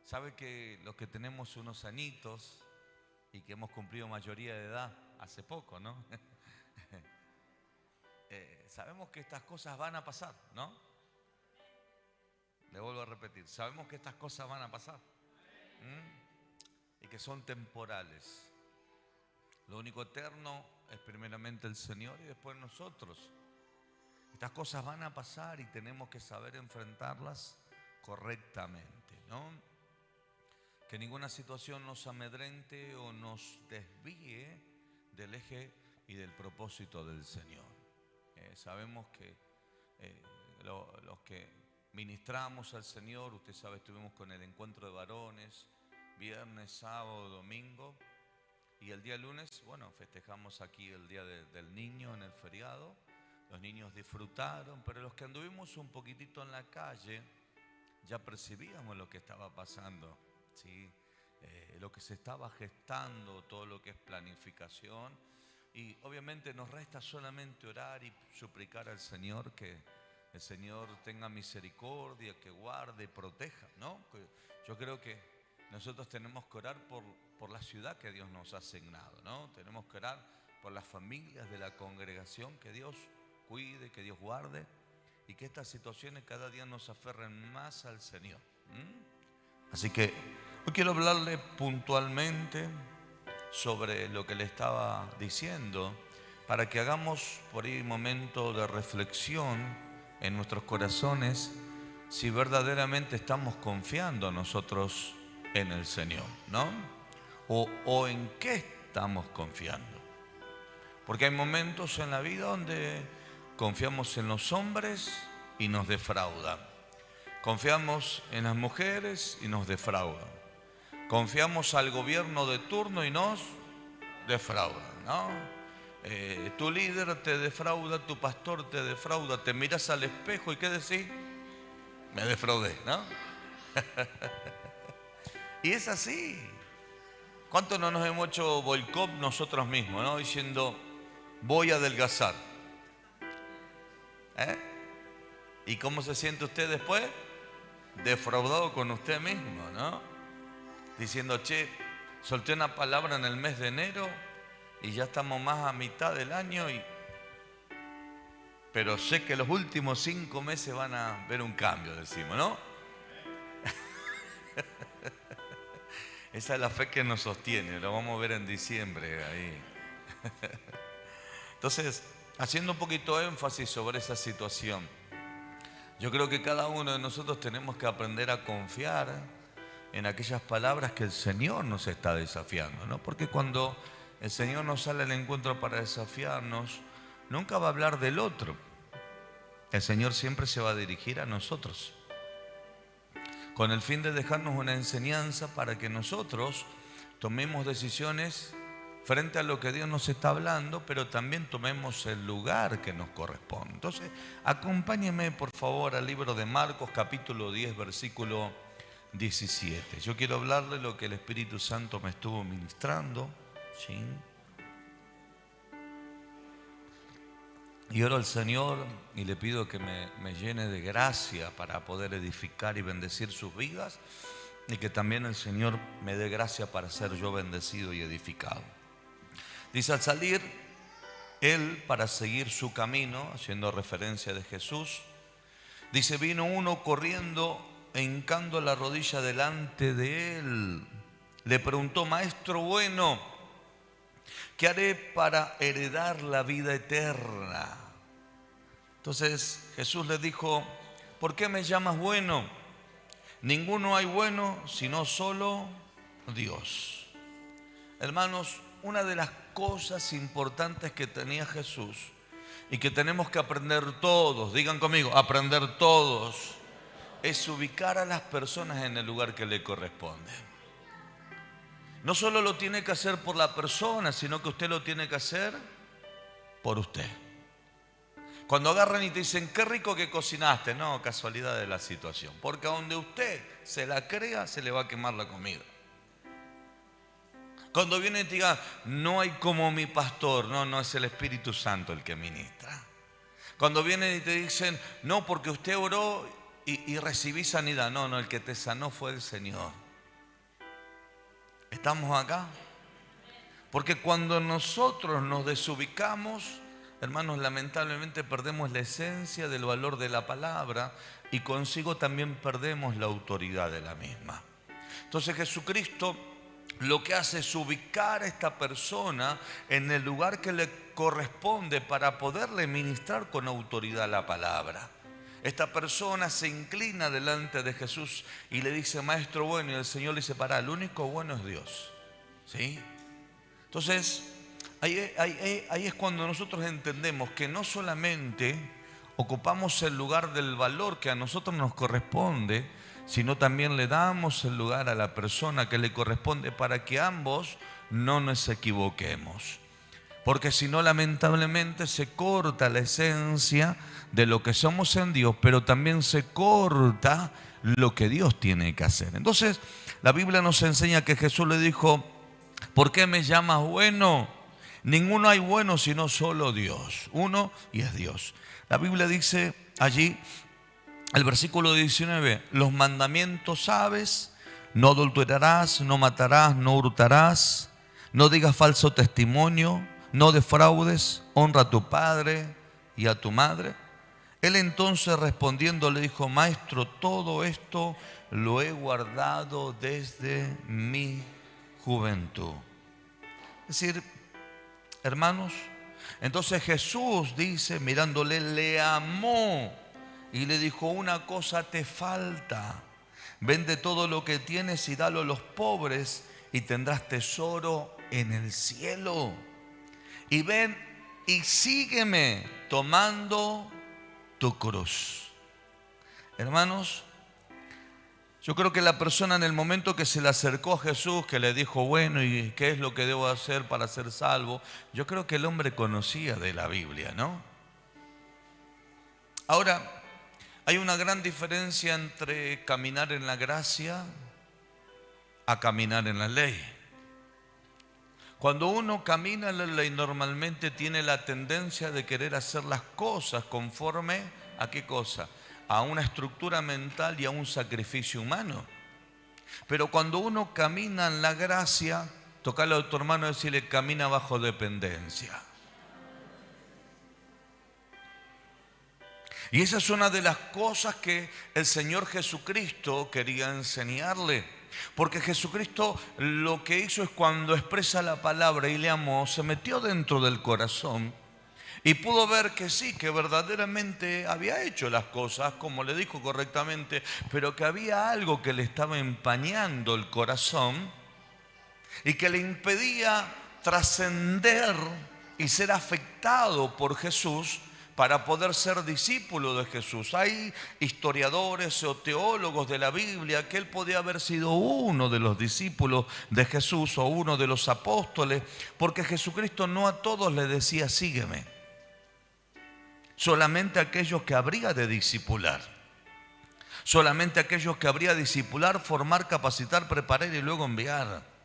Sabe que los que tenemos unos añitos y que hemos cumplido mayoría de edad hace poco, ¿no? Sabemos que estas cosas van a pasar, ¿no? Le vuelvo a repetir, sabemos que estas cosas van a pasar. Y que son temporales. Lo único eterno es primeramente el Señor y después nosotros. Estas cosas van a pasar y tenemos que saber enfrentarlas correctamente, ¿no? Que ninguna situación nos amedrente o nos desvíe del eje y del propósito del Señor. Sabemos que los que ministramos al Señor, usted sabe, estuvimos con el encuentro de varones, viernes, sábado, domingo, y el día lunes, bueno, festejamos aquí el día del niño en el feriado. Los niños disfrutaron, pero los que anduvimos un poquitito en la calle, ya percibíamos lo que estaba pasando, ¿sí? Lo que se estaba gestando, todo lo que es planificación. Y obviamente nos resta solamente orar y suplicar al Señor que el Señor tenga misericordia, que guarde y proteja, ¿no? Yo creo que nosotros tenemos que orar por la ciudad que Dios nos ha asignado, ¿no? Tenemos que orar por las familias de la congregación, que Dios cuide, que Dios guarde y que estas situaciones cada día nos aferren más al Señor. Así que hoy quiero hablarle puntualmente sobre lo que le estaba diciendo para que hagamos por ahí un momento de reflexión en nuestros corazones si verdaderamente estamos confiando nosotros en el Señor, ¿no? O en qué estamos confiando. Porque hay momentos en la vida donde confiamos en los hombres y nos defraudan. Confiamos en las mujeres y nos defraudan. Confiamos al gobierno de turno y nos defraudan, ¿no? Tu líder te defrauda, tu pastor te defrauda, te miras al espejo y ¿qué decís? Me defraudé, ¿no? Y es así. ¿Cuánto no nos hemos hecho boicot nosotros mismos, ¿no? Diciendo, voy a adelgazar. ¿Y cómo se siente usted después? Defraudado con usted mismo, ¿no? Diciendo, che, solté una palabra en el mes de enero y ya estamos más a mitad del año, pero sé que los últimos 5 meses van a ver un cambio, decimos, ¿no? Esa es la fe que nos sostiene, lo vamos a ver en diciembre ahí. Entonces, haciendo un poquito de énfasis sobre esa situación, yo creo que cada uno de nosotros tenemos que aprender a confiar en aquellas palabras que el Señor nos está desafiando, ¿no? Porque cuando el Señor nos sale al encuentro para desafiarnos, nunca va a hablar del otro. El Señor siempre se va a dirigir a nosotros, con el fin de dejarnos una enseñanza para que nosotros tomemos decisiones frente a lo que Dios nos está hablando, pero también tomemos el lugar que nos corresponde. Entonces, acompáñeme por favor al libro de Marcos, capítulo 10, versículo 17. Yo quiero hablarle lo que el Espíritu Santo me estuvo ministrando, ¿sí? Y oro al Señor y le pido que me llene de gracia para poder edificar y bendecir sus vidas, y que también el Señor me dé gracia para ser yo bendecido y edificado. Dice, al salir él para seguir su camino, haciendo referencia de Jesús, dice, vino uno corriendo e hincando la rodilla delante de él. Le preguntó, maestro bueno, ¿qué haré para heredar la vida eterna? Entonces Jesús le dijo, ¿por qué me llamas bueno? Ninguno hay bueno sino solo Dios. Hermanos, una de las cosas importantes que tenía Jesús y que tenemos que aprender todos, digan conmigo, aprender todos, es ubicar a las personas en el lugar que le corresponde. No solo lo tiene que hacer por la persona, sino que usted lo tiene que hacer por usted. Cuando agarran y te dicen, qué rico que cocinaste, no, casualidad de la situación, porque a donde usted se la crea, se le va a quemar la comida. Cuando viene y te diga, no hay como mi pastor, no es el Espíritu Santo el que ministra. Cuando vienen y te dicen, no, porque usted oró y recibí sanidad, no, el que te sanó fue el Señor. ¿Estamos acá? Porque cuando nosotros nos desubicamos, hermanos, lamentablemente perdemos la esencia del valor de la palabra y consigo también perdemos la autoridad de la misma. Entonces Jesucristo lo que hace es ubicar a esta persona en el lugar que le corresponde para poderle ministrar con autoridad la palabra. Esta persona se inclina delante de Jesús y le dice, maestro bueno, y el Señor le dice, pará, el único bueno es Dios. ¿Sí? Entonces, ahí es cuando nosotros entendemos que no solamente ocupamos el lugar del valor que a nosotros nos corresponde, sino también le damos el lugar a la persona que le corresponde para que ambos no nos equivoquemos. Porque si no, lamentablemente se corta la esencia de lo que somos en Dios, pero también se corta lo que Dios tiene que hacer. Entonces, la Biblia nos enseña que Jesús le dijo, ¿por qué me llamas bueno? Ninguno hay bueno sino solo Dios. Uno y es Dios. La Biblia dice allí, el versículo 19, los mandamientos sabes, no adulterarás, no matarás, no hurtarás, no digas falso testimonio, no defraudes, honra a tu padre y a tu madre. Él entonces respondiendo le dijo, maestro, todo esto lo he guardado desde mi juventud. Es decir, hermanos, entonces Jesús dice, mirándole, le amó y le dijo, una cosa te falta, vende todo lo que tienes y dalo a los pobres y tendrás tesoro en el cielo. Y ven y sígueme tomando tu cruz. Hermanos, yo creo que la persona en el momento que se le acercó a Jesús, que le dijo, bueno, ¿y qué es lo que debo hacer para ser salvo? Yo creo que el hombre conocía de la Biblia, ¿no? Ahora, hay una gran diferencia entre caminar en la gracia a caminar en la ley. Cuando uno camina en la ley, normalmente tiene la tendencia de querer hacer las cosas conforme a ¿qué cosa? A una estructura mental y a un sacrificio humano. Pero cuando uno camina en la gracia, tocarle a tu hermano y decirle, camina bajo dependencia. Y esa es una de las cosas que el Señor Jesucristo quería enseñarle. Porque Jesucristo lo que hizo es cuando expresa la palabra y le amó, se metió dentro del corazón y pudo ver que sí, que verdaderamente había hecho las cosas como le dijo correctamente, pero que había algo que le estaba empañando el corazón y que le impedía trascender y ser afectado por Jesús para poder ser discípulo de Jesús. Hay historiadores o teólogos de la Biblia que él podía haber sido uno de los discípulos de Jesús o uno de los apóstoles, porque Jesucristo no a todos le decía sígueme, solamente a aquellos que habría de discipular, solamente a aquellos que habría de discipular, formar, capacitar, preparar y luego enviar.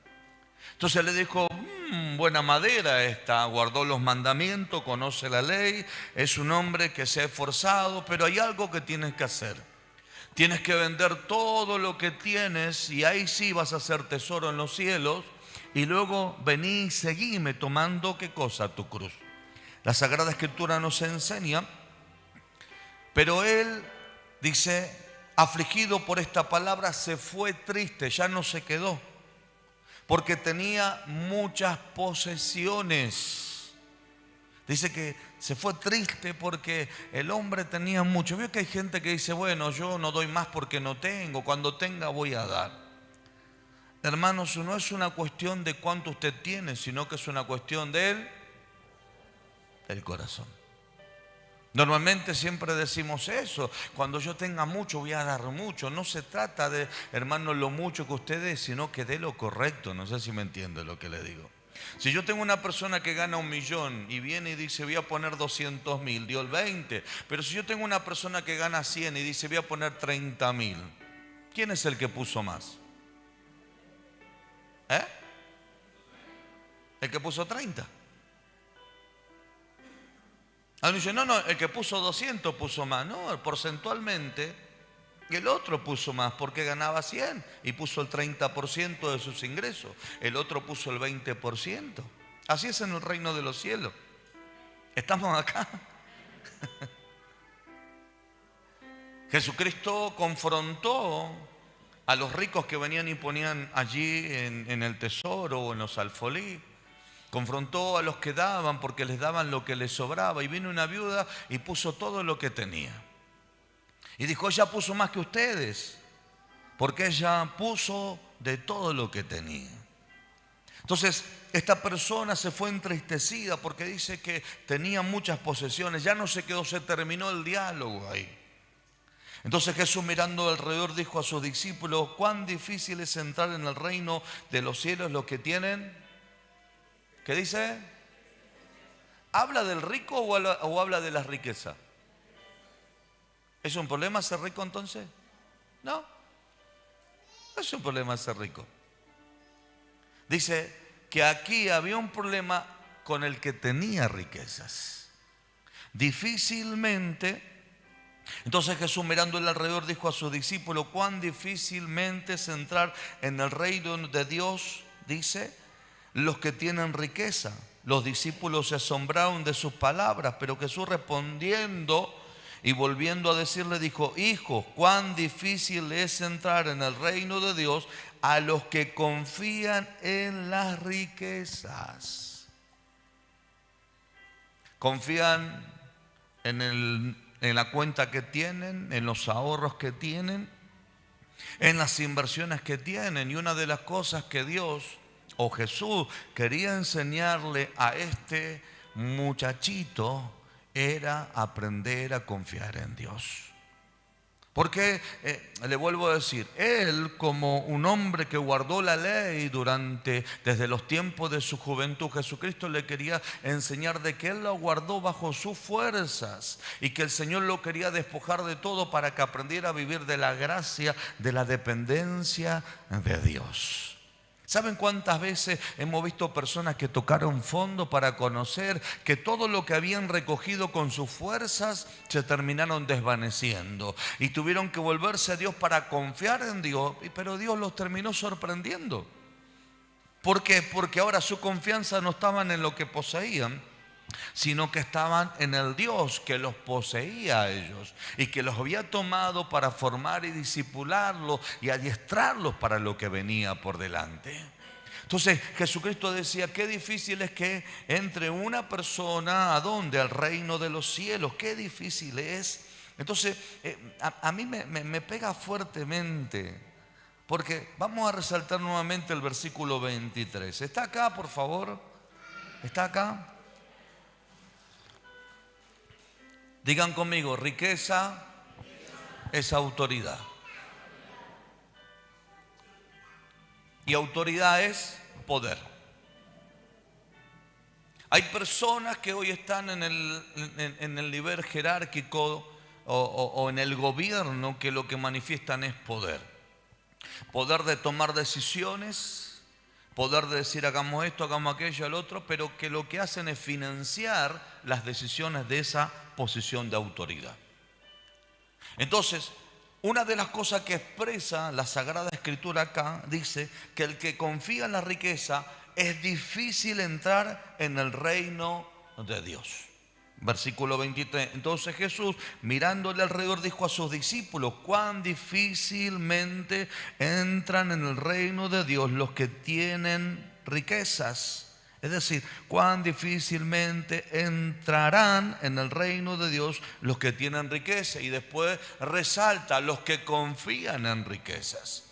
Entonces le dijo, buena madera esta, guardó los mandamientos, conoce la ley, es un hombre que se ha esforzado, pero hay algo que tienes que hacer. Tienes que vender todo lo que tienes y ahí sí vas a hacer tesoro en los cielos y luego vení y seguime tomando ¿qué cosa? Tu cruz. La Sagrada Escritura nos enseña, pero él dice, afligido por esta palabra, se fue triste, ya no se quedó. Porque tenía muchas posesiones. Dice que se fue triste porque el hombre tenía mucho. Veo que hay gente que dice, bueno, yo no doy más porque no tengo. Cuando tenga voy a dar. Hermanos, no es una cuestión de cuánto usted tiene, sino que es una cuestión del corazón. Normalmente siempre decimos eso, cuando yo tenga mucho voy a dar mucho. No se trata de, hermano, lo mucho que usted dé, sino que dé lo correcto. No sé si me entiende lo que le digo. Si yo tengo una persona que gana 1 millón y viene y dice voy a poner 200.000, dio el 20. Pero si yo tengo una persona que gana 100 y dice voy a poner 30.000, ¿quién es el que puso más? El que puso 30. Alguien dice, no, el que puso 200 puso más. No, porcentualmente Y el otro puso más porque ganaba 100 y puso el 30% de sus ingresos. El otro puso el 20%. Así es en el reino de los cielos. Estamos acá. Jesucristo confrontó a los ricos que venían y ponían allí en el tesoro o en los alfolí. Confrontó a los que daban porque les daban lo que les sobraba. Y vino una viuda y puso todo lo que tenía. Y dijo, ella puso más que ustedes, porque ella puso de todo lo que tenía. Entonces, esta persona se fue entristecida porque dice que tenía muchas posesiones. Ya no se quedó, se terminó el diálogo ahí. Entonces Jesús, mirando alrededor, dijo a sus discípulos, cuán difícil es entrar en el reino de los cielos los que tienen. ¿Qué dice? ¿Habla del rico o habla de la riqueza? ¿Es un problema ser rico entonces? No, no es un problema ser rico. Dice que aquí había un problema con el que tenía riquezas. Difícilmente, entonces Jesús, mirando alrededor, dijo a sus discípulos, cuán difícilmente es entrar en el reino de Dios, dice, los que tienen riqueza. Los discípulos se asombraron de sus palabras, pero Jesús, respondiendo y volviendo a decirle, dijo, hijos, cuán difícil es entrar en el reino de Dios a los que confían en las riquezas. Confían en la cuenta que tienen, en los ahorros que tienen, en las inversiones que tienen. Y una de las cosas que Dios o Jesús quería enseñarle a este muchachito era aprender a confiar en Dios. Porque, le vuelvo a decir, él, como un hombre que guardó la ley desde los tiempos de su juventud, Jesucristo le quería enseñar de que él la guardó bajo sus fuerzas y que el Señor lo quería despojar de todo para que aprendiera a vivir de la gracia, de la dependencia de Dios. ¿Saben cuántas veces hemos visto personas que tocaron fondo para conocer que todo lo que habían recogido con sus fuerzas se terminaron desvaneciendo y tuvieron que volverse a Dios para confiar en Dios, pero Dios los terminó sorprendiendo? ¿Por qué? Porque ahora su confianza no estaba en lo que poseían, sino que estaban en el Dios que los poseía a ellos y que los había tomado para formar y discipularlos y adiestrarlos para lo que venía por delante. Entonces Jesucristo decía, qué difícil es que entre una persona, ¿a dónde? Al reino de los cielos. Qué difícil es. Entonces a mí me pega fuertemente, porque vamos a resaltar nuevamente el versículo 23. ¿Está acá, por favor? ¿Está acá? Digan conmigo, riqueza es autoridad. Y autoridad es poder. Hay personas que hoy están en el nivel jerárquico o en el gobierno que lo que manifiestan es poder. Poder de tomar decisiones, poder de decir hagamos esto, hagamos aquello, al otro, pero que lo que hacen es financiar las decisiones de esa posición de autoridad. Entonces, una de las cosas que expresa la Sagrada Escritura acá, dice que el que confía en la riqueza es difícil entrar en el reino de Dios. Versículo 23. Entonces Jesús, mirándole alrededor, dijo a sus discípulos, cuán difícilmente entran en el reino de Dios los que tienen riquezas. Es decir, cuán difícilmente entrarán en el reino de Dios los que tienen riqueza. Y después resalta los que confían en riquezas.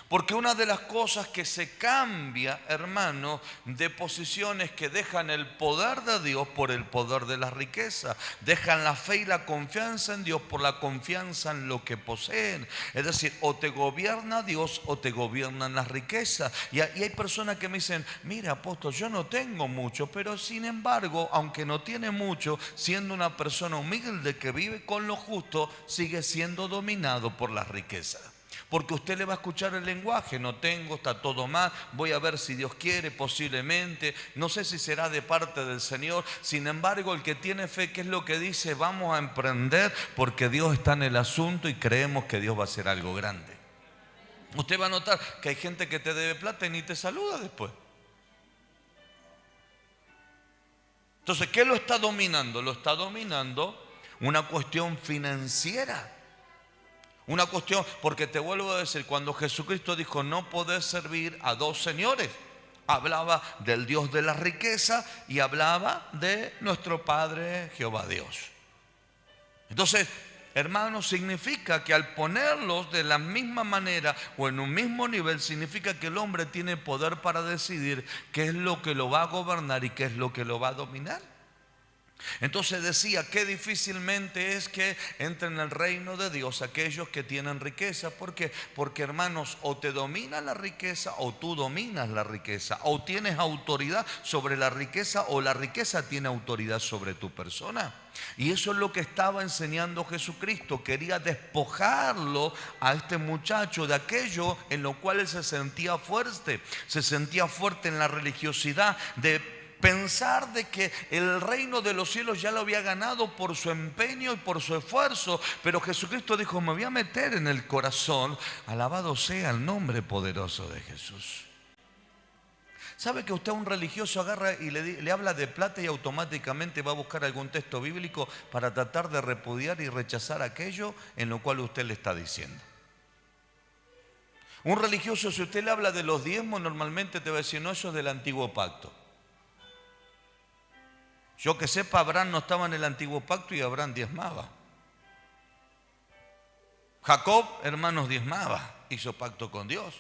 Porque una de las cosas que se cambia, hermano, de posiciones que dejan el poder de Dios por el poder de la riqueza. Dejan la fe y la confianza en Dios por la confianza en lo que poseen. Es decir, o te gobierna Dios o te gobiernan las riquezas. Y hay personas que me dicen, mira, apóstol, yo no tengo mucho, pero sin embargo, aunque no tiene mucho, siendo una persona humilde que vive con lo justo, sigue siendo dominado por las riquezas. Porque usted le va a escuchar el lenguaje, no tengo, está todo mal, voy a ver si Dios quiere, posiblemente, no sé si será de parte del Señor. Sin embargo, el que tiene fe, ¿qué es lo que dice? Vamos a emprender porque Dios está en el asunto y creemos que Dios va a hacer algo grande. Usted va a notar que hay gente que te debe plata y ni te saluda después. Entonces, ¿qué lo está dominando? Lo está dominando una cuestión financiera. Una cuestión, porque te vuelvo a decir, cuando Jesucristo dijo no podés servir a dos señores, hablaba del Dios de la riqueza y hablaba de nuestro Padre Jehová Dios. Entonces, hermanos, significa que al ponerlos de la misma manera o en un mismo nivel, significa que el hombre tiene poder para decidir qué es lo que lo va a gobernar y qué es lo que lo va a dominar. Entonces decía que difícilmente es que entren en el reino de Dios aquellos que tienen riqueza. ¿Por qué? Porque, hermanos, o te domina la riqueza o tú dominas la riqueza, o tienes autoridad sobre la riqueza o la riqueza tiene autoridad sobre tu persona. Y eso es lo que estaba enseñando Jesucristo. Quería despojarlo a este muchacho de aquello en lo cual él se sentía fuerte. Se sentía fuerte en la religiosidad de pensar de que el reino de los cielos ya lo había ganado por su empeño y por su esfuerzo. Pero Jesucristo dijo, me voy a meter en el corazón. Alabado sea el nombre poderoso de Jesús. ¿Sabe que usted a un religioso agarra y le habla de plata y automáticamente va a buscar algún texto bíblico para tratar de repudiar y rechazar aquello en lo cual usted le está diciendo? Un religioso, si usted le habla de los diezmos, normalmente te va a decir, no, eso es del antiguo pacto. Yo que sepa, Abraham no estaba en el antiguo pacto y Abraham diezmaba. Jacob, hermanos, diezmaba, hizo pacto con Dios.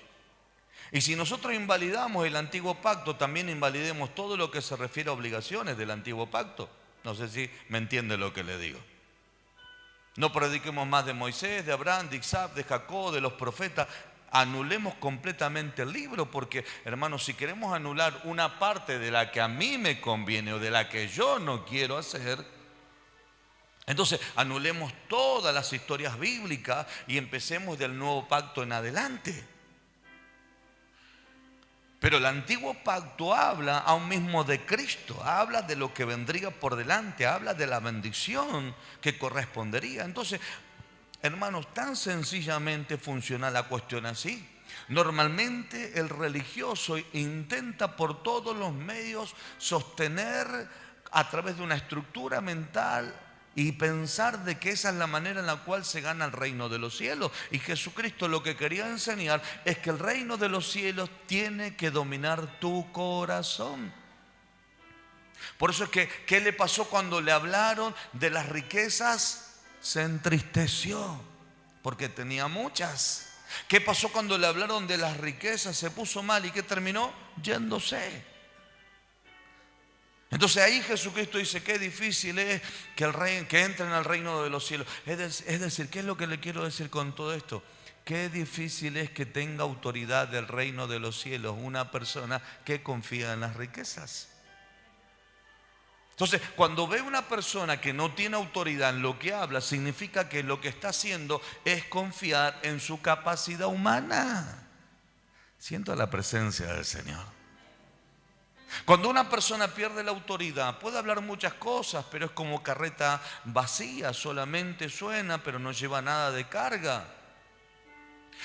Y si nosotros invalidamos el antiguo pacto, también invalidemos todo lo que se refiere a obligaciones del antiguo pacto. No sé si me entiende lo que le digo. No prediquemos más de Moisés, de Abraham, de Isaac, de Jacob, de los profetas. Anulemos completamente el libro, porque, hermanos, si queremos anular una parte de la que a mí me conviene o de la que yo no quiero hacer, entonces anulemos todas las historias bíblicas y empecemos del nuevo pacto en adelante. Pero el antiguo pacto habla aún mismo de Cristo, habla de lo que vendría por delante, habla de la bendición que correspondería. Entonces, hermanos, tan sencillamente funciona la cuestión así. Normalmente el religioso intenta por todos los medios sostener a través de una estructura mental y pensar de que esa es la manera en la cual se gana el reino de los cielos. Y Jesucristo lo que quería enseñar es que el reino de los cielos tiene que dominar tu corazón. Por eso es que, ¿qué le pasó cuando le hablaron de las riquezas? Se entristeció porque tenía muchas. ¿Qué pasó cuando le hablaron de las riquezas? Se puso mal. ¿Y qué terminó? Yéndose. Entonces ahí Jesucristo dice, qué difícil es que entren al reino de los cielos. Es decir, ¿qué es lo que le quiero decir con todo esto? Qué difícil es que tenga autoridad del reino de los cielos una persona que confía en las riquezas. Entonces, cuando ve una persona que no tiene autoridad en lo que habla, significa que lo que está haciendo es confiar en su capacidad humana. Siento la presencia del Señor. Cuando una persona pierde la autoridad, puede hablar muchas cosas, pero es como carreta vacía, solamente suena, pero no lleva nada de carga.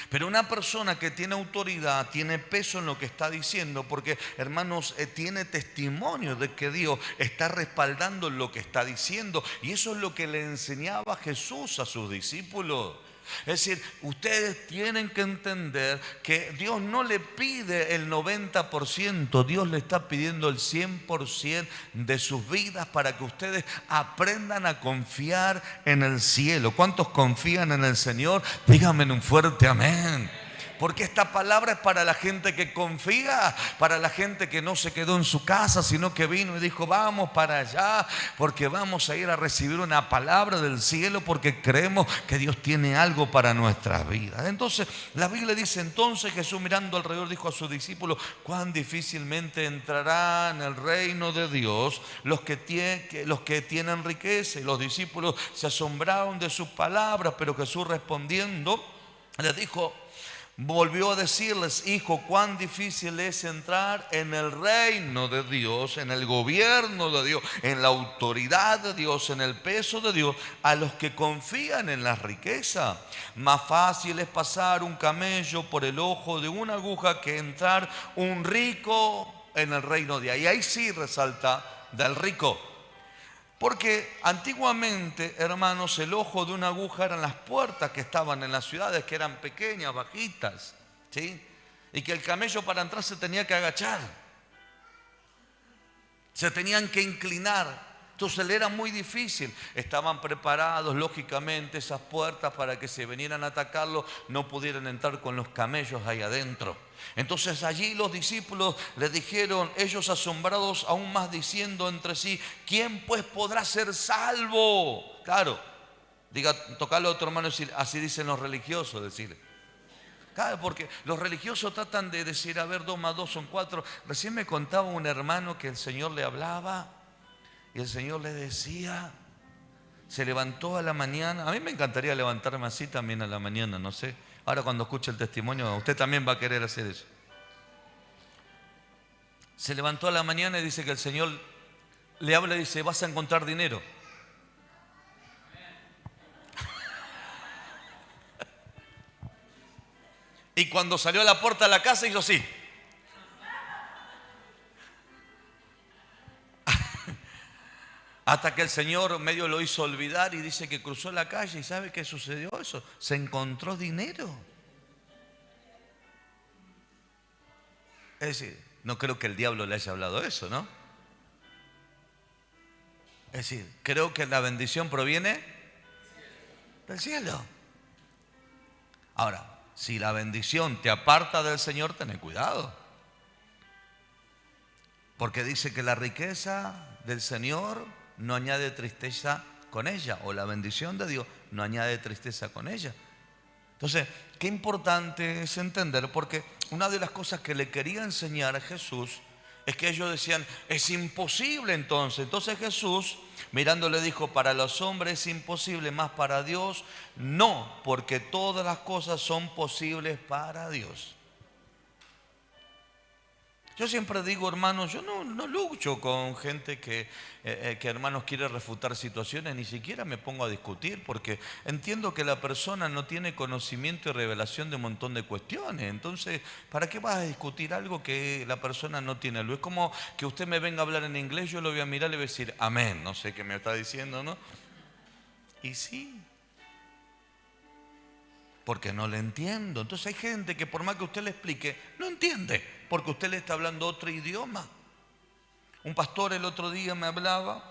Pero una persona que tiene autoridad, tiene peso en lo que está diciendo, porque, hermanos, tiene testimonio de que Dios está respaldando lo que está diciendo. Y eso es lo que le enseñaba Jesús a sus discípulos. Es decir, ustedes tienen que entender que Dios no le pide el 90%, Dios le está pidiendo el 100% de sus vidas para que ustedes aprendan a confiar en el cielo. ¿Cuántos confían en el Señor? Díganme un fuerte amén. Porque esta palabra es para la gente que confía, para la gente que no se quedó en su casa, sino que vino y dijo, vamos para allá, porque vamos a ir a recibir una palabra del cielo, porque creemos que Dios tiene algo para nuestras vidas. Entonces, la Biblia dice, entonces Jesús mirando alrededor dijo a sus discípulos, cuán difícilmente entrarán en el reino de Dios los que tienen riqueza. Y los discípulos se asombraron de sus palabras, pero Jesús respondiendo les dijo, Volvió a decirles: hijo, cuán difícil es entrar en el reino de Dios, en el gobierno de Dios, en la autoridad de Dios, en el peso de Dios, a los que confían en la riqueza. Más fácil es pasar un camello por el ojo de una aguja que entrar un rico en el reino de Dios. Y ahí sí resalta del rico. Porque antiguamente, hermanos, el ojo de una aguja eran las puertas que estaban en las ciudades, que eran pequeñas, bajitas, ¿sí? Y que el camello para entrar se tenía que agachar, se tenían que inclinar. Entonces le era muy difícil. Estaban preparados, lógicamente, esas puertas para que si venieran a atacarlo no pudieran entrar con los camellos ahí adentro. Entonces allí los discípulos le dijeron, ellos asombrados aún más, diciendo entre sí: ¿quién pues podrá ser salvo? Claro, diga, tocarle a otro hermano y decir: así dicen los religiosos, decirle. Claro, porque los religiosos tratan de decir, a ver, 2 más 2 son 4. Recién me contaba un hermano que el Señor le hablaba y el Señor le decía, se levantó a la mañana. A mí me encantaría levantarme así también a la mañana, no sé. Ahora cuando escuche el testimonio, usted también va a querer hacer eso. Se levantó a la mañana y dice que el Señor le habla y dice: vas a encontrar dinero. Y cuando salió a la puerta de la casa hizo así. Hasta que el Señor medio lo hizo olvidar y dice que cruzó la calle y ¿sabe qué sucedió eso? Se encontró dinero. Es decir, no creo que el diablo le haya hablado eso, ¿no? Es decir, creo que la bendición proviene del cielo. Ahora, si la bendición te aparta del Señor, ten cuidado. Porque dice que la riqueza del Señor no añade tristeza con ella, o la bendición de Dios no añade tristeza con ella. Entonces, qué importante es entender, porque una de las cosas que le quería enseñar a Jesús es que ellos decían: es imposible entonces. Entonces Jesús, mirando, le dijo: para los hombres es imposible, más para Dios no, porque todas las cosas son posibles para Dios. Yo siempre digo, hermanos, yo no lucho con gente que hermanos, quiere refutar situaciones, ni siquiera me pongo a discutir, porque entiendo que la persona no tiene conocimiento y revelación de un montón de cuestiones. Entonces, ¿para qué vas a discutir algo que la persona no tiene? Es como que usted me venga a hablar en inglés, yo lo voy a mirar y le voy a decir amén, no sé qué me está diciendo, ¿no? Y sí, porque no le entiendo. Entonces hay gente que por más que usted le explique, no entiende, porque usted le está hablando otro idioma. Un pastor el otro día me hablaba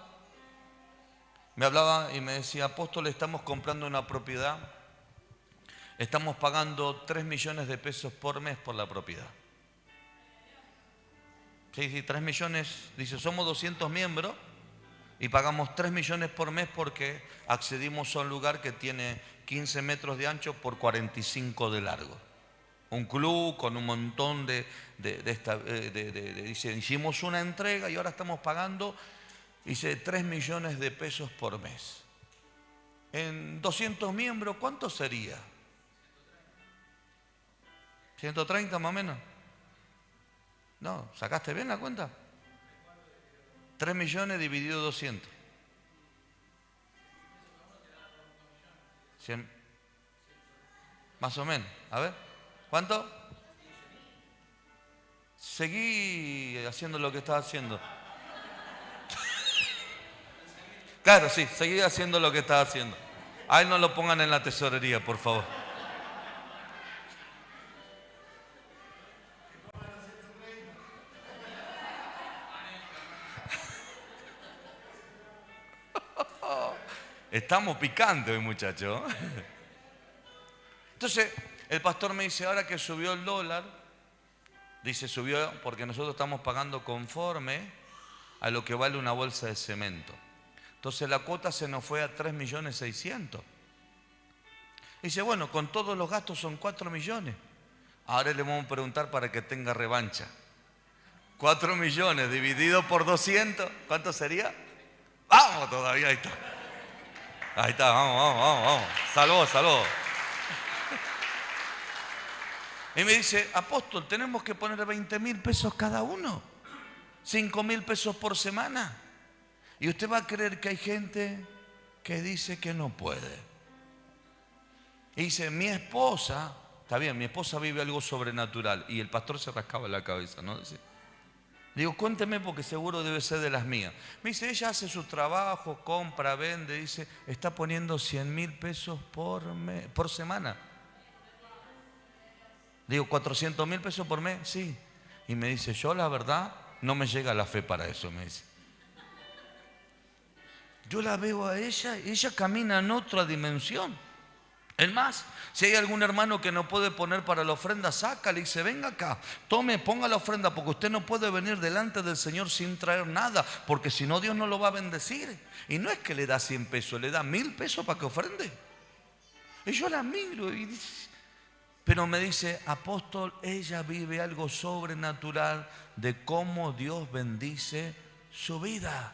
y me decía: apóstol, estamos comprando una propiedad, estamos pagando 3 millones de pesos por mes por la propiedad. Sí, 3 millones, dice, somos 200 miembros y pagamos 3 millones por mes porque accedimos a un lugar que tiene 15 metros de ancho por 45 de largo. Un club con un montón dice, hicimos una entrega y ahora estamos pagando, dice, 3 millones de pesos por mes. En 200 miembros, ¿cuánto sería? 130 más o menos. No, ¿sacaste bien la cuenta? 3 millones dividido 200. 100, más o menos. A ver, ¿cuánto? Seguí haciendo lo que estaba haciendo. Claro, sí, seguí haciendo lo que estaba haciendo. Ay, no lo pongan en la tesorería, por favor. Estamos picantes hoy, muchachos. Entonces, el pastor me dice: ahora que subió el dólar, dice, subió porque nosotros estamos pagando conforme a lo que vale una bolsa de cemento. Entonces la cuota se nos fue a 3.600.000. Dice, bueno, con todos los gastos son 4 millones. Ahora le vamos a preguntar para que tenga revancha. 4 millones dividido por 200, ¿cuánto sería? Vamos todavía, ahí está. Ahí está, vamos. Salud. Y me dice, apóstol, tenemos que poner 20.000 pesos cada uno, 5.000 pesos por semana. Y usted va a creer que hay gente que dice que no puede. Y dice, mi esposa, está bien, mi esposa vive algo sobrenatural. Y el pastor se rascaba la cabeza, ¿no? Dice, digo, cuénteme porque seguro debe ser de las mías. Me dice, ella hace su trabajo, compra, vende, dice, está poniendo 100.000 pesos por semana. Digo, 400.000 pesos por mes, sí. Y me dice, yo la verdad no me llega la fe para eso, me dice. Yo la veo a ella y ella camina en otra dimensión. Es más, si hay algún hermano que no puede poner para la ofrenda, sácale y dice, venga acá, tome, ponga la ofrenda, porque usted no puede venir delante del Señor sin traer nada, porque si no Dios no lo va a bendecir. Y no es que le da 100 pesos, le da 1.000 pesos para que ofrende. Y yo la miro y dice, pero me dice, apóstol, ella vive algo sobrenatural de cómo Dios bendice su vida.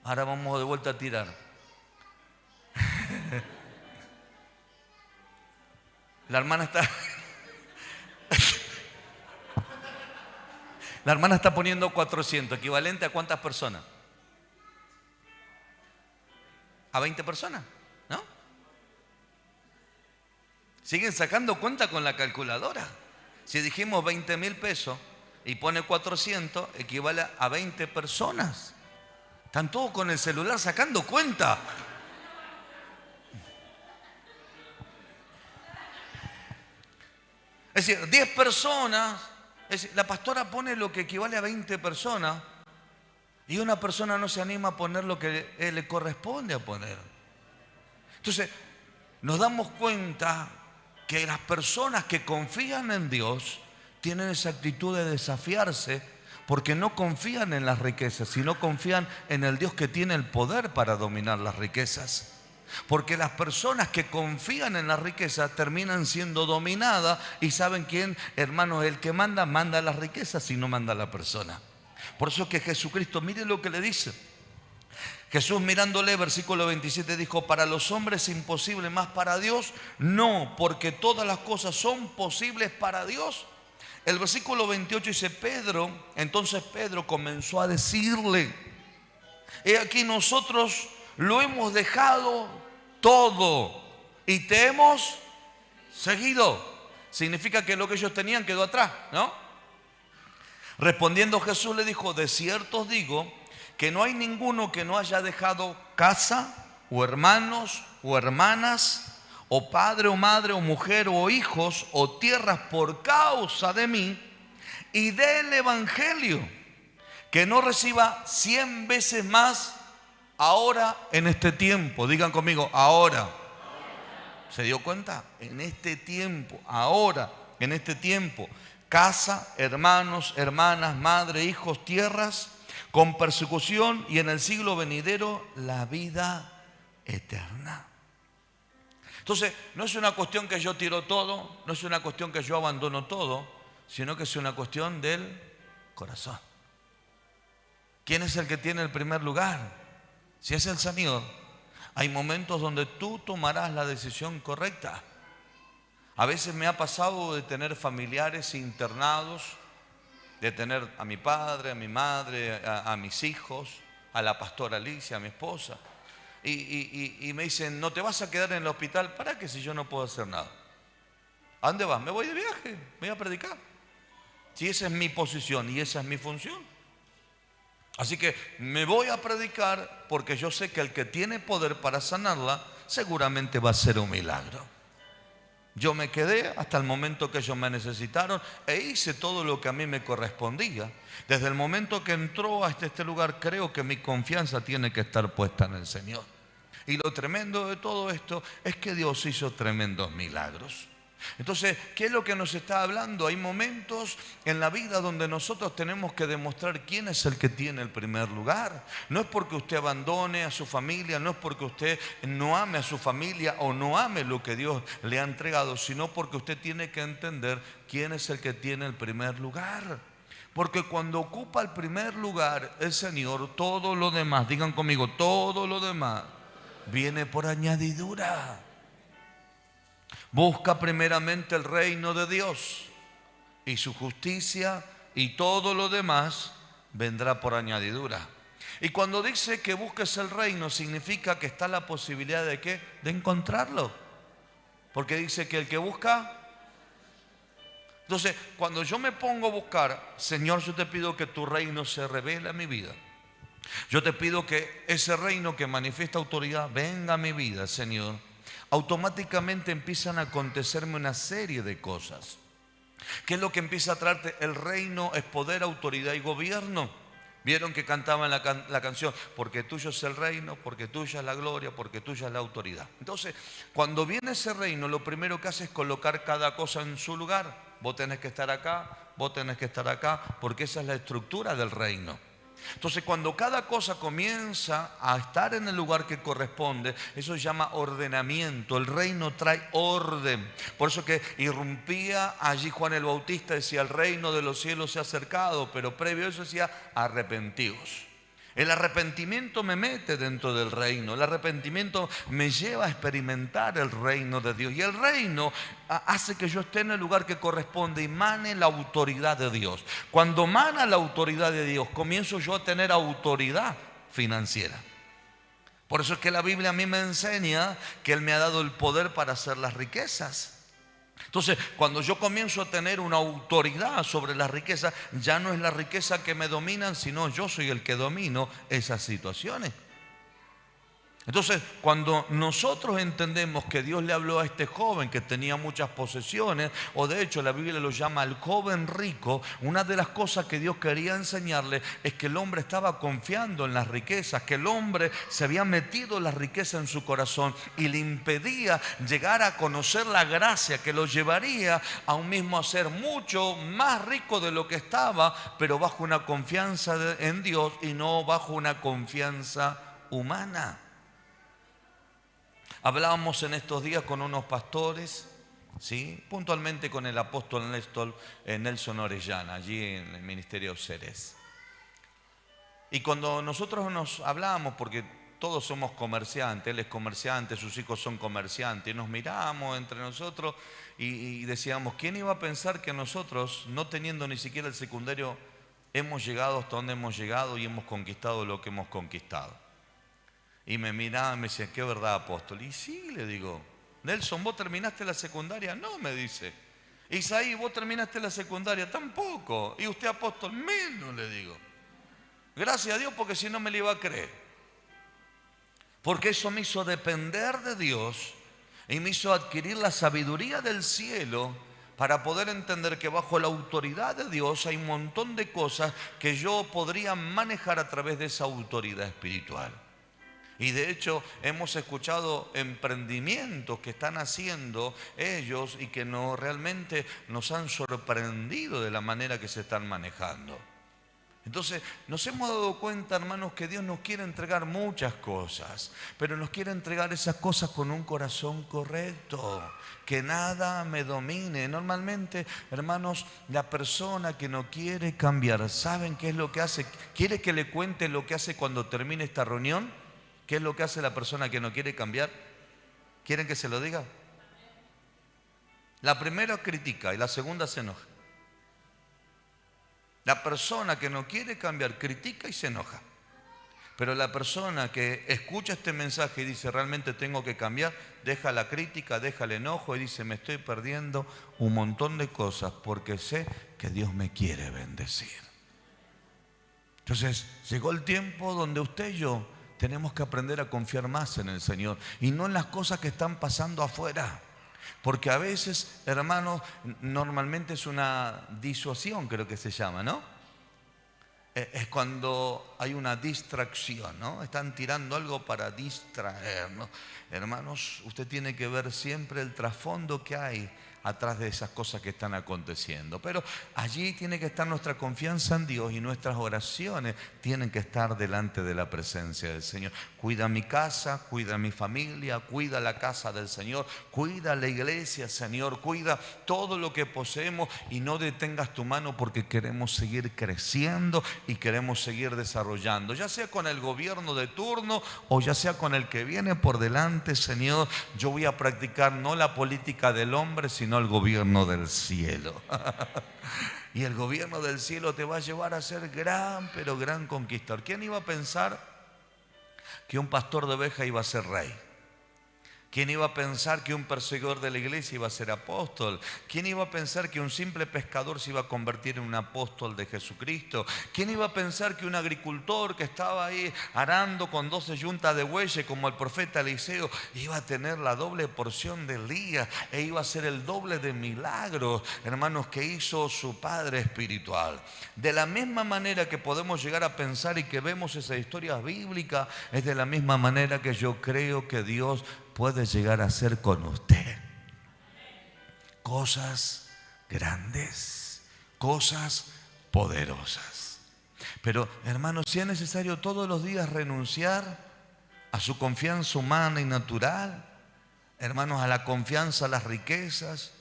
Ahora vamos de vuelta a tirar. La hermana está poniendo 400, equivalente a ¿cuántas personas? A 20 personas, ¿no? Siguen sacando cuenta con la calculadora. Si dijimos 20.000 pesos y pone 400, equivale a 20 personas. Están todos con el celular sacando cuenta. Es decir, 10 personas, es decir, la pastora pone lo que equivale a 20 personas y una persona no se anima a poner lo que le corresponde a poner. Entonces, nos damos cuenta que las personas que confían en Dios tienen esa actitud de desafiarse porque no confían en las riquezas, sino confían en el Dios que tiene el poder para dominar las riquezas. Porque las personas que confían en la riqueza terminan siendo dominadas y saben quién, hermanos, el que manda las riquezas y no manda la persona. Por eso es que Jesucristo, mire lo que le dice. Jesús mirándole, versículo 27, dijo, para los hombres es imposible, más para Dios no, porque todas las cosas son posibles para Dios. El versículo 28 dice, entonces Pedro comenzó a decirle, he aquí nosotros lo hemos dejado todo y te hemos seguido. Significa que lo que ellos tenían quedó atrás, ¿no? Respondiendo Jesús le dijo, de cierto os digo que no hay ninguno que no haya dejado casa o hermanos o hermanas o padre o madre o mujer o hijos o tierras por causa de mí y del evangelio, que no reciba 100 veces más ahora en este tiempo. Digan conmigo, ahora. ¿Se dio cuenta? En este tiempo, ahora, en este tiempo, casa, hermanos, hermanas, madre, hijos, tierras, con persecución y en el siglo venidero la vida eterna. Entonces, no es una cuestión que yo tiro todo, no es una cuestión que yo abandono todo, sino que es una cuestión del corazón. ¿Quién es el que tiene el primer lugar? Si es el Señor, hay momentos donde tú tomarás la decisión correcta. A veces me ha pasado de tener familiares internados, de tener a mi padre, a mi madre, a mis hijos, a la pastora Alicia, a mi esposa. Y me dicen, ¿no te vas a quedar en el hospital? ¿Para qué si yo no puedo hacer nada? ¿A dónde vas? Me voy de viaje, voy a predicar. Si esa es mi posición y esa es mi función. Así que me voy a predicar porque yo sé que el que tiene poder para sanarla seguramente va a ser un milagro. Yo me quedé hasta el momento que ellos me necesitaron e hice todo lo que a mí me correspondía. Desde el momento que entró a este lugar, creo que mi confianza tiene que estar puesta en el Señor. Y lo tremendo de todo esto es que Dios hizo tremendos milagros. Entonces, ¿qué es lo que nos está hablando? Hay momentos en la vida donde nosotros tenemos que demostrar quién es el que tiene el primer lugar. No es porque usted abandone a su familia, no es porque usted no ame a su familia o no ame lo que Dios le ha entregado, sino porque usted tiene que entender quién es el que tiene el primer lugar. Porque cuando ocupa el primer lugar el Señor, todo lo demás, digan conmigo, todo lo demás viene por añadidura. Busca primeramente el reino de Dios y su justicia, y todo lo demás vendrá por añadidura. Y cuando dice que busques el reino, significa que está la posibilidad de ¿qué? De encontrarlo. Porque dice que el que busca... Entonces, cuando yo me pongo a buscar, Señor, yo te pido que tu reino se revele a mi vida. Yo te pido que ese reino que manifiesta autoridad venga a mi vida, Señor. Automáticamente empiezan a acontecerme una serie de cosas. ¿Qué es lo que empieza a traerte? El reino es poder, autoridad y gobierno. Vieron que cantaban la canción, porque tuyo es el reino, porque tuya es la gloria, porque tuya es la autoridad. Entonces, cuando viene ese reino, lo primero que hace es colocar cada cosa en su lugar. Vos tenés que estar acá, vos tenés que estar acá, porque esa es la estructura del reino. Entonces, cuando cada cosa comienza a estar en el lugar que corresponde, eso se llama ordenamiento. El reino trae orden. Por eso que irrumpía allí Juan el Bautista, decía, el reino de los cielos se ha acercado, pero previo a eso decía, arrepentíos. El arrepentimiento me mete dentro del reino. El arrepentimiento me lleva a experimentar el reino de Dios. Y el reino hace que yo esté en el lugar que corresponde y mane la autoridad de Dios. Cuando mana la autoridad de Dios, comienzo yo a tener autoridad financiera. Por eso es que la Biblia a mí me enseña que Él me ha dado el poder para hacer las riquezas. Entonces, cuando yo comienzo a tener una autoridad sobre la riqueza, ya no es la riqueza que me dominan, sino yo soy el que domino esas situaciones. Entonces, cuando nosotros entendemos que Dios le habló a este joven que tenía muchas posesiones, o de hecho la Biblia lo llama el joven rico, una de las cosas que Dios quería enseñarle es que el hombre estaba confiando en las riquezas, que el hombre se había metido la riqueza en su corazón y le impedía llegar a conocer la gracia que lo llevaría a un mismo a ser mucho más rico de lo que estaba, pero bajo una confianza en Dios y no bajo una confianza humana. Hablábamos en estos días con unos pastores, ¿sí? Puntualmente con el apóstol Nelson Orellana, allí en el Ministerio de Ceres. Y cuando nosotros nos hablábamos, porque todos somos comerciantes, él es comerciante, sus hijos son comerciantes, y nos miramos entre nosotros y decíamos, ¿quién iba a pensar que nosotros, no teniendo ni siquiera el secundario, hemos llegado hasta donde hemos llegado y hemos conquistado lo que hemos conquistado? Y me miraba y me decía, ¿qué verdad, apóstol? Y sí, le digo, Nelson, ¿vos terminaste la secundaria? No, me dice. Isaí, ¿vos terminaste la secundaria? Tampoco. Y usted, apóstol, menos, le digo. Gracias a Dios, porque si no me le iba a creer. Porque eso me hizo depender de Dios y me hizo adquirir la sabiduría del cielo para poder entender que bajo la autoridad de Dios hay un montón de cosas que yo podría manejar a través de esa autoridad espiritual. Y de hecho hemos escuchado emprendimientos que están haciendo ellos y que realmente nos han sorprendido de la manera que se están manejando. Entonces nos hemos dado cuenta, hermanos, que Dios nos quiere entregar muchas cosas, pero nos quiere entregar esas cosas con un corazón correcto, que nada me domine. Normalmente, hermanos, la persona que no quiere cambiar, ¿saben qué es lo que hace? ¿Quiere que le cuente lo que hace cuando termine esta reunión? ¿Qué es lo que hace la persona que no quiere cambiar? ¿Quieren que se lo diga? La primera critica y la segunda se enoja. La persona que no quiere cambiar critica y se enoja. Pero la persona que escucha este mensaje y dice realmente tengo que cambiar, deja la crítica, deja el enojo y dice me estoy perdiendo un montón de cosas porque sé que Dios me quiere bendecir. Entonces llegó el tiempo donde usted y yo tenemos que aprender a confiar más en el Señor y no en las cosas que están pasando afuera. Porque a veces, hermanos, normalmente es una disuasión, creo que se llama, ¿no? Es cuando hay una distracción, ¿no? Están tirando algo para distraernos. Hermanos, usted tiene que ver siempre el trasfondo que hay atrás de esas cosas que están aconteciendo. Pero allí tiene que estar nuestra confianza en Dios y nuestras oraciones tienen que estar delante de la presencia del Señor. cuida mi casa, cuida mi familia, cuida la casa del Señor, cuida la iglesia, Señor, cuida todo lo que poseemos y no detengas tu mano porque queremos seguir creciendo y queremos seguir desarrollando, ya sea con el gobierno de turno o ya sea con el que viene por delante, Señor. Yo voy a practicar no la política del hombre, sino el gobierno del cielo. Y el gobierno del cielo te va a llevar a ser gran, pero gran conquistador. ¿Quién iba a pensar que un pastor de oveja iba a ser rey? ¿Quién iba a pensar que un perseguidor de la iglesia iba a ser apóstol? ¿Quién iba a pensar que un simple pescador se iba a convertir en un apóstol de Jesucristo? ¿Quién iba a pensar que un agricultor que estaba ahí arando con 12 yuntas de bueyes como el profeta Eliseo iba a tener la doble porción del día e iba a ser el doble de milagros, hermanos, que hizo su Padre espiritual? De la misma manera que podemos llegar a pensar y que vemos esas historias bíblicas, es de la misma manera que yo creo que Dios puede llegar a hacer con usted cosas grandes, cosas poderosas. Pero, hermanos, si es necesario todos los días renunciar a su confianza humana y natural, hermanos, a la confianza, a las riquezas,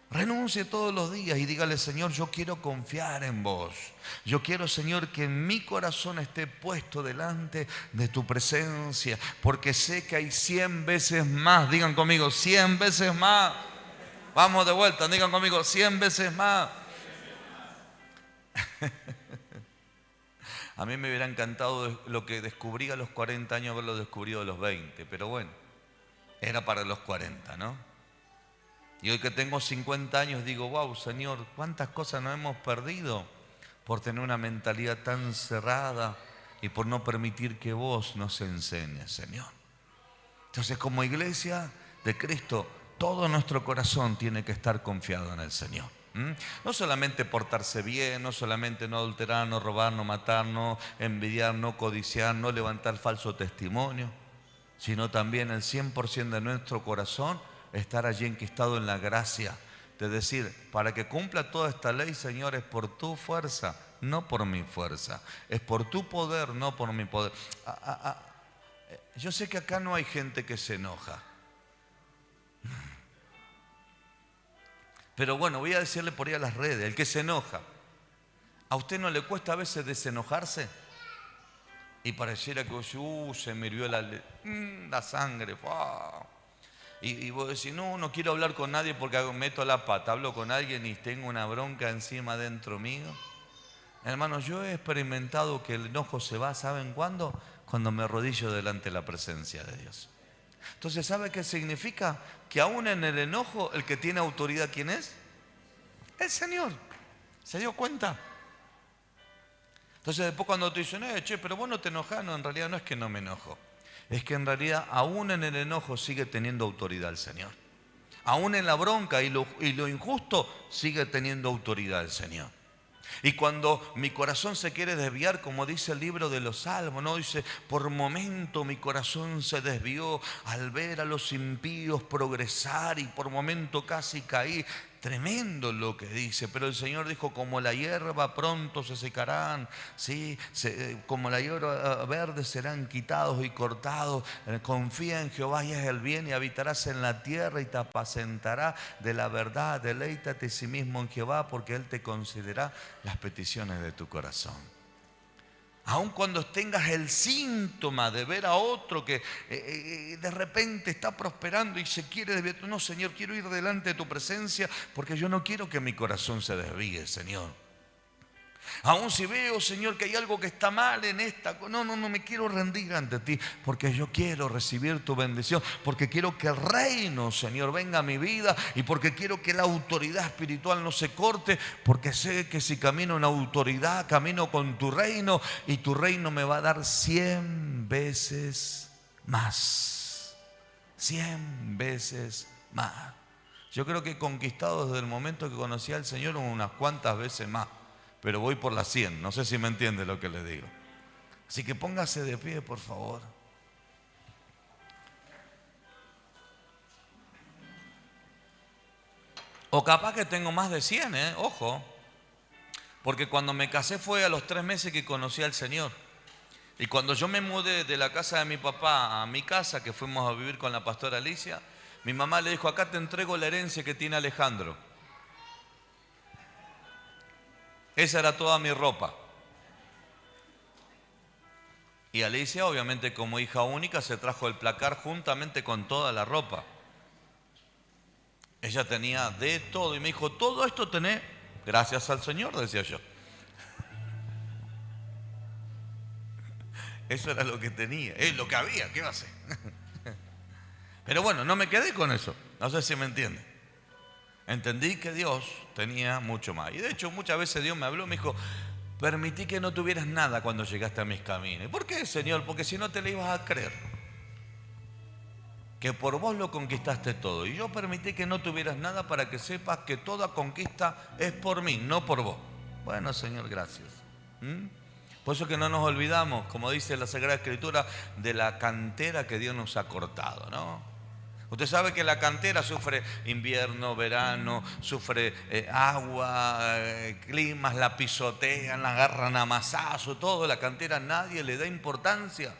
renuncie todos los días y dígale: Señor, yo quiero confiar en vos. Yo quiero, Señor, que mi corazón esté puesto delante de tu presencia, porque sé que hay 100 veces más. Digan conmigo, 100 veces más. Vamos de vuelta, digan conmigo, 100 veces más. A mí me hubiera encantado lo que descubrí a los 40 años, haberlo descubrido a los 20, pero bueno, era para los 40, ¿no? Y hoy que tengo 50 años digo: wow, Señor, cuántas cosas nos hemos perdido por tener una mentalidad tan cerrada y por no permitir que vos nos enseñes, Señor. Entonces, como iglesia de Cristo, todo nuestro corazón tiene que estar confiado en el Señor. No solamente portarse bien, no solamente no adulterar, no robar, no matar, no envidiar, no codiciar, no levantar falso testimonio, sino también el 100% de nuestro corazón estar allí enquistado en la gracia, de decir: para que cumpla toda esta ley, Señor, es por tu fuerza, no por mi fuerza, es por tu poder, no por mi poder. Yo sé que acá no hay gente que se enoja, pero bueno, voy a decirle por ahí a las redes: el que se enoja, ¿a usted no le cuesta a veces desenojarse? Y pareciera que se me hirvió la sangre, ¡fua! Y vos decís: no quiero hablar con nadie porque meto la pata, hablo con alguien y tengo una bronca encima dentro mío. Hermanos, yo he experimentado que el enojo se va, ¿saben cuándo? Cuando me arrodillo delante de la presencia de Dios. Entonces, ¿sabe qué significa? Que aún en el enojo, el que tiene autoridad, ¿quién es? El Señor. ¿Se dio cuenta? Entonces después cuando te dicen: pero vos no te enojás. No, en realidad no es que no me enojo. Es que en realidad aún en el enojo sigue teniendo autoridad el Señor. Aún en la bronca y lo injusto sigue teniendo autoridad el Señor. Y cuando mi corazón se quiere desviar, como dice el libro de los Salmos, ¿no? Dice: por momento mi corazón se desvió al ver a los impíos progresar y por momento casi caí. Tremendo lo que dice, pero el Señor dijo: como la hierba pronto se secarán, ¿sí? Como la hierba verde serán quitados y cortados. Confía en Jehová y haz el bien y habitarás en la tierra y te apacentará de la verdad. Deleítate a sí mismo en Jehová, porque Él te concederá las peticiones de tu corazón. Aun cuando tengas el síntoma de ver a otro que de repente está prosperando y se quiere desviar: no, Señor, quiero ir delante de tu presencia porque yo no quiero que mi corazón se desvíe, Señor. Aún si veo, Señor, que hay algo que está mal en esta, no me quiero rendir ante ti, porque yo quiero recibir tu bendición, porque quiero que el reino, Señor, venga a mi vida, y porque quiero que la autoridad espiritual no se corte, porque sé que si camino en autoridad, camino con tu reino, y tu reino me va a dar 100 veces más. 100 veces más. Yo creo que he conquistado desde el momento que conocí al Señor unas cuantas veces más, pero voy por las 100, no sé si me entiende lo que le digo. Así que póngase de pie, por favor. O capaz que tengo más de 100, ojo. Porque cuando me casé fue a los 3 meses que conocí al Señor. Y cuando yo me mudé de la casa de mi papá a mi casa, que fuimos a vivir con la pastora Alicia, mi mamá le dijo, acá te entrego la herencia que tiene Alejandro. Esa era toda mi ropa. Y Alicia, obviamente como hija única, se trajo el placar juntamente con toda la ropa. Ella tenía de todo y me dijo, todo esto tenés gracias al Señor, decía yo. Eso era lo que tenía, es lo que había, ¿qué va a hacer? Pero bueno, no me quedé con eso, no sé si me entiende. Entendí que Dios tenía mucho más. Y de hecho muchas veces Dios me habló, me dijo, permití que no tuvieras nada cuando llegaste a mis caminos. ¿Por qué, Señor? Porque si no te lo ibas a creer. Que por vos lo conquistaste todo. Y yo permití que no tuvieras nada para que sepas que toda conquista es por mí, no por vos. Bueno, Señor, gracias. Por eso que no nos olvidamos, como dice la Sagrada Escritura, de la cantera que Dios nos ha cortado, ¿no? Usted sabe que la cantera sufre invierno, verano, sufre agua, climas, la pisotean, la agarran a mazazo, todo. La cantera nadie le da importancia.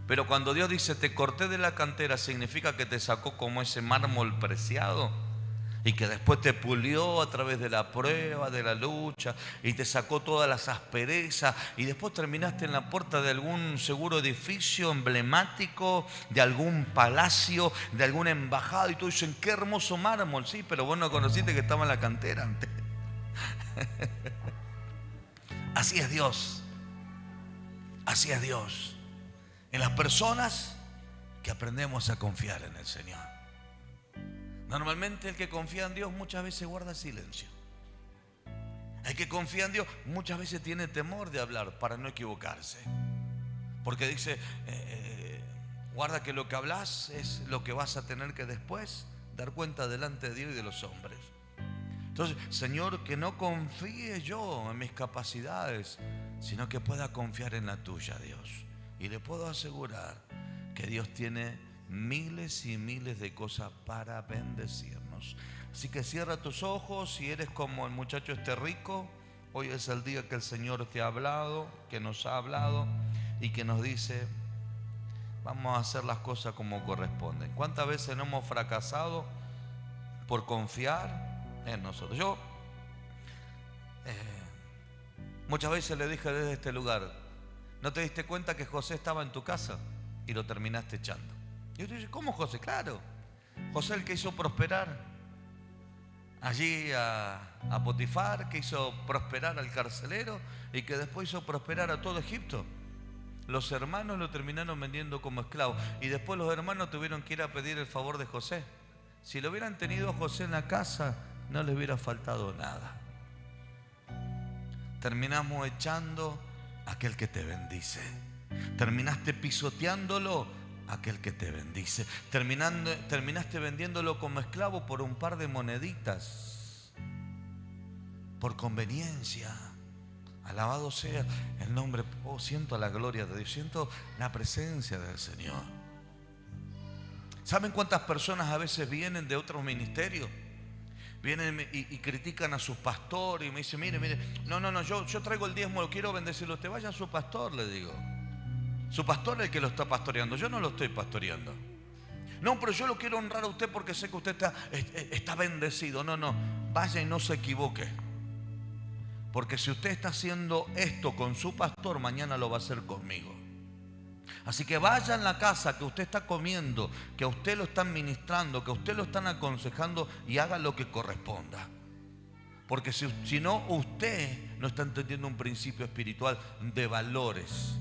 Pero cuando Dios dice, te corté de la cantera, significa que te sacó como ese mármol preciado y que después te pulió a través de la prueba, de la lucha, y te sacó todas las asperezas, y después terminaste en la puerta de algún seguro edificio emblemático, de algún palacio, de alguna embajada, y tú dices, qué hermoso mármol, sí, pero vos no conociste que estaba en la cantera antes. Así es Dios, así es Dios, en las personas que aprendemos a confiar en el Señor. Normalmente el que confía en Dios muchas veces guarda silencio. El que confía en Dios muchas veces tiene temor de hablar para no equivocarse. Porque dice, guarda que lo que hablas es lo que vas a tener que después dar cuenta delante de Dios y de los hombres. Entonces, Señor, que no confíe yo en mis capacidades, sino que pueda confiar en la tuya, Dios. Y le puedo asegurar que Dios tiene miles y miles de cosas para bendecirnos. Así que cierra tus ojos. Si eres como el muchacho este rico, hoy es el día que el Señor te ha hablado, que nos ha hablado y que nos dice, vamos a hacer las cosas como corresponden. ¿Cuántas veces no hemos fracasado por confiar en nosotros? Yo muchas veces le dije desde este lugar, ¿no te diste cuenta que José estaba en tu casa y lo terminaste echando? Y yo te digo, ¿cómo José? Claro, José el que hizo prosperar allí a Potifar, que hizo prosperar al carcelero y que después hizo prosperar a todo Egipto. Los hermanos lo terminaron vendiendo como esclavo y después los hermanos tuvieron que ir a pedir el favor de José. Si lo hubieran tenido a José en la casa, no les hubiera faltado nada. Terminamos echando a aquel que te bendice. Terminaste pisoteándolo aquel que te bendice. Terminaste vendiéndolo como esclavo por un par de moneditas, por conveniencia. Alabado sea el nombre. Oh, siento la gloria de Dios, siento la presencia del Señor. ¿Saben cuántas personas a veces vienen de otros ministerios? Vienen y critican a sus pastores y me dicen, mire, no, yo traigo el diezmo, lo quiero bendecirlo. Usted vaya a su pastor, le digo. Su pastor es el que lo está pastoreando, yo no lo estoy pastoreando. No, pero yo lo quiero honrar a usted porque sé que usted está bendecido. No, vaya y no se equivoque. Porque si usted está haciendo esto con su pastor, mañana lo va a hacer conmigo. Así que vaya en la casa que usted está comiendo, que a usted lo están ministrando, que a usted lo están aconsejando y haga lo que corresponda. Porque si no, usted no está entendiendo un principio espiritual de valores,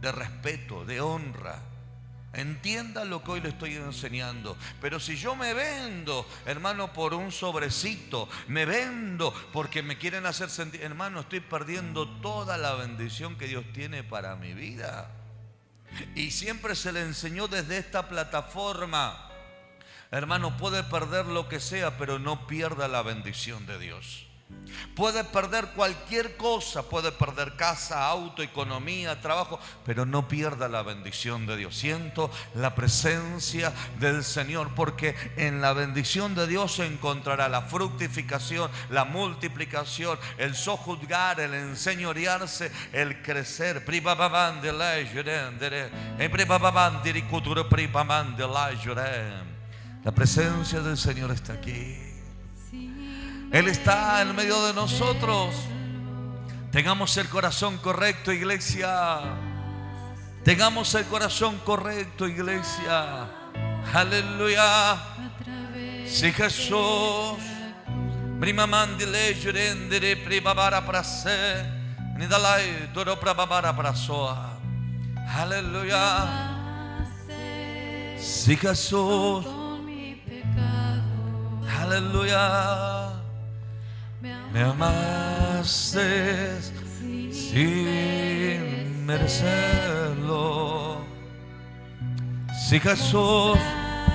de respeto, de honra. Entienda lo que hoy le estoy enseñando. Pero si yo me vendo, hermano, por un sobrecito, me vendo porque me quieren hacer sentir, hermano, estoy perdiendo toda la bendición que Dios tiene para mi vida. Y siempre se le enseñó desde esta plataforma, hermano, puede perder lo que sea, pero no pierda la bendición de Dios. Puede perder cualquier cosa, puede perder casa, auto, economía, trabajo, pero no pierda la bendición de Dios. Siento la presencia del Señor, porque en la bendición de Dios se encontrará la fructificación, la multiplicación, el sojuzgar, el enseñorearse, el crecer. La presencia del Señor está aquí. Él está en medio de nosotros. Tengamos el corazón correcto, iglesia. Tengamos el corazón correcto, iglesia. Aleluya. Sí, Jesús. Prima mandile jurendere pribabara prase. Nidalai toro prababara prasoa. Aleluya. Sí, Jesús. Aleluya. Me amaste sin merecerlo. Sí, Jesús.